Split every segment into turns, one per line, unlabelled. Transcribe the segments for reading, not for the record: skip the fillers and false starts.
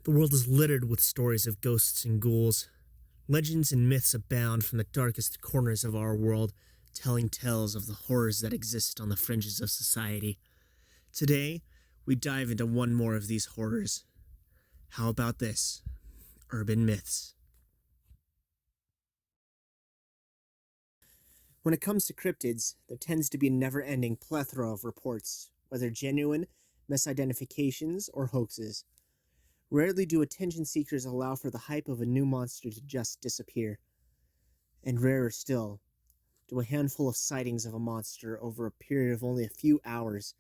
The world is littered with stories of ghosts and ghouls. Legends and myths abound from the darkest corners of our world, telling tales of the horrors that exist on the fringes of society. Today, we dive into one more of these horrors. How about this? Urban myths. When it comes to cryptids, there tends to be a never-ending plethora of reports, whether genuine, misidentifications, or hoaxes. Rarely do attention seekers allow for the hype of a new monster to just disappear. And rarer still, do a handful of sightings of a monster over a period of only a few hours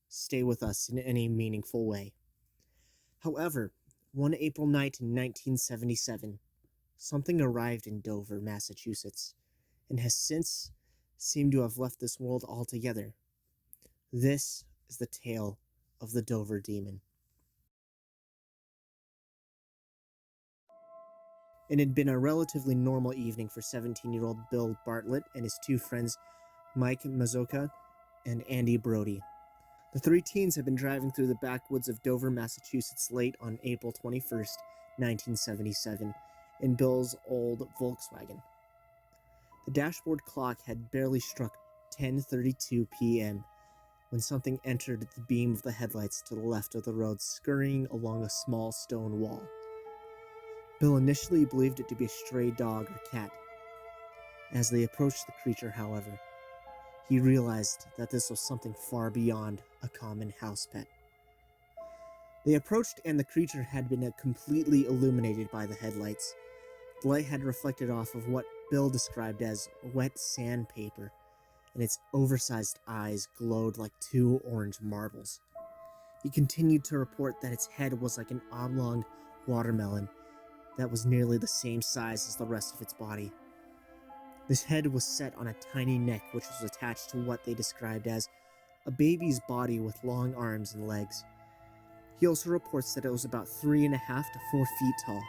stay with us in any meaningful way. However, one April night in 1977, something arrived in Dover, Massachusetts, and has since seemed to have left this world altogether. This is the tale of the Dover Demon. It had been a relatively normal evening for 17-year-old Bill Bartlett and his two friends, Mike Mazoka and Andy Brody. The three teens had been driving through the backwoods of Dover, Massachusetts late on April 21st, 1977, in Bill's old Volkswagen. The dashboard clock had barely struck 10:32 p.m. when something entered the beam of the headlights to the left of the road, scurrying along a small stone wall. Bill initially believed it to be a stray dog or cat. As they approached the creature, however, he realized that this was something far beyond a common house pet. They approached, and the creature had been completely illuminated by the headlights. The light had reflected off of what Bill described as wet sandpaper, and its oversized eyes glowed like two orange marbles. He continued to report that its head was like an oblong watermelon that was nearly the same size as the rest of its body. This head was set on a tiny neck which was attached to what they described as a baby's body with long arms and legs. He also reports that it was about 3.5 to 4 feet tall.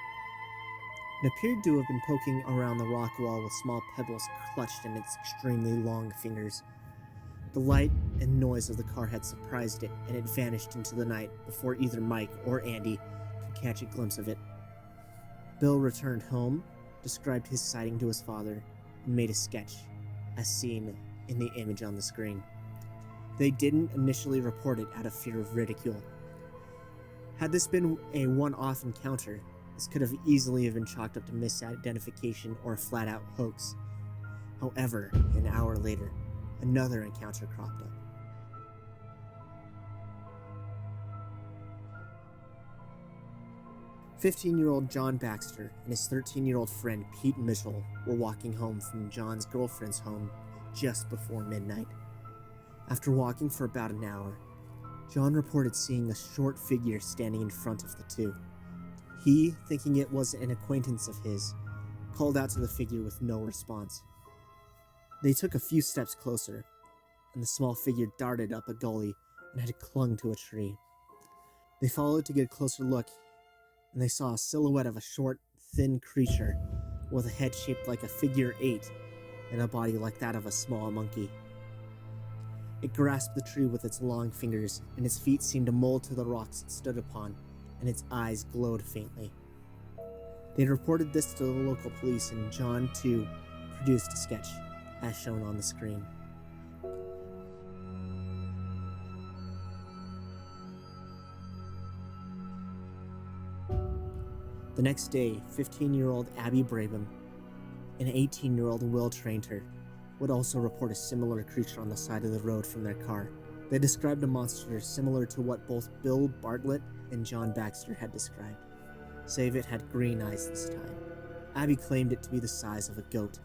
It appeared to have been poking around the rock wall with small pebbles clutched in its extremely long fingers. The light and noise of the car had surprised it, and it vanished into the night before either Mike or Andy could catch a glimpse of it. Bill returned home, described his sighting to his father, and made a sketch, as seen in the image on the screen. They didn't initially report it out of fear of ridicule. Had this been a one-off encounter, this could have easily been chalked up to misidentification or a flat-out hoax. However, an hour later, another encounter cropped up. "15-year-old John Baxter and his 13-year-old friend Pete Mitchell were walking home from John's girlfriend's home just before midnight. After walking for about an hour, John reported seeing a short figure standing in front of the two. He, thinking it was an acquaintance of his, called out to the figure with no response. They took a few steps closer, and the small figure darted up a gully and had clung to a tree. They followed to get a closer look, and they saw a silhouette of a short, thin creature with a head shaped like a figure 8 and a body like that of a small monkey. It grasped the tree with its long fingers, and its feet seemed to mold to the rocks it stood upon, and its eyes glowed faintly. They reported this to the local police, and John, too, produced a sketch, as shown on the screen. The next day, 15-year-old Abby Brabham and 18-year-old Will Trainter would also report a similar creature on the side of the road from their car. They described a monster similar to what both Bill Bartlett and John Baxter had described, save it had green eyes this time. Abby claimed it to be the size of a goat.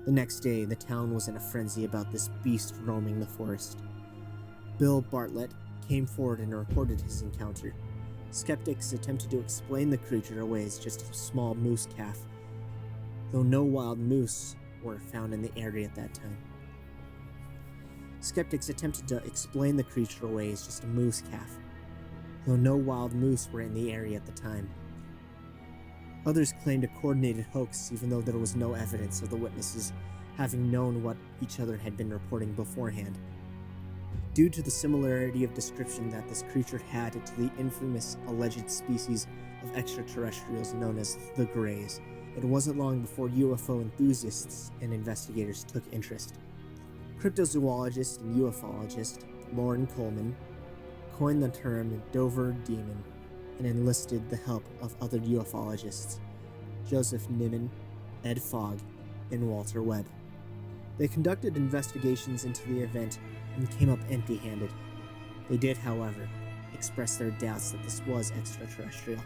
The next day, the town was in a frenzy about this beast roaming the forest. Bill Bartlett came forward and reported his encounter. Skeptics attempted to explain the creature away as just a small moose calf, though no wild moose were found in the area at that time. Skeptics attempted to explain the creature away as just a moose calf, though no wild moose were in the area at the time. Others claimed a coordinated hoax, even though there was no evidence of the witnesses having known what each other had been reporting beforehand. due to the similarity of description that this creature had to the infamous alleged species of extraterrestrials known as the Greys. It wasn't long before UFO enthusiasts and investigators took interest. Cryptozoologist and ufologist Lauren Coleman coined the term Dover Demon and enlisted the help of other ufologists, Joseph Niman, Ed Fogg, and Walter Webb. They conducted investigations into the event and came up empty-handed. They did, however, express their doubts that this was extraterrestrial.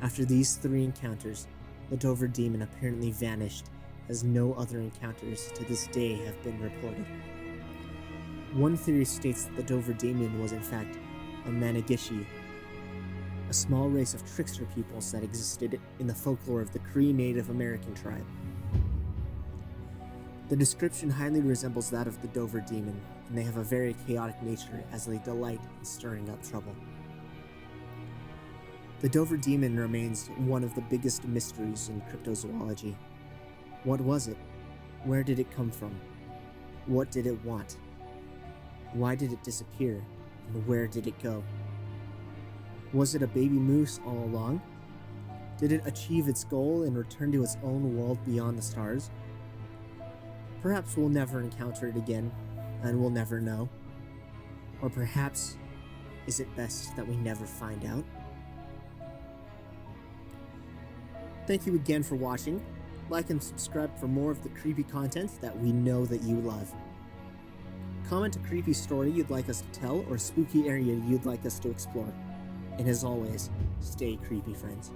After these 3 encounters, the Dover Demon apparently vanished, as no other encounters to this day have been reported. One theory states that the Dover Demon was in fact a Manigishi, a small race of trickster peoples that existed in the folklore of the Cree Native American tribe. The description highly resembles that of the Dover Demon, and they have a very chaotic nature as they delight in stirring up trouble. The Dover Demon remains one of the biggest mysteries in cryptozoology. What was it? Where did it come from? What did it want? Why did it disappear? And where did it go? Was it a baby moose all along? Did it achieve its goal and return to its own world beyond the stars? Perhaps we'll never encounter it again, and we'll never know. Or perhaps, is it best that we never find out? Thank you again for watching. Like and subscribe for more of the creepy content that we know that you love. Comment a creepy story you'd like us to tell or a spooky area you'd like us to explore. And as always, stay creepy, friends.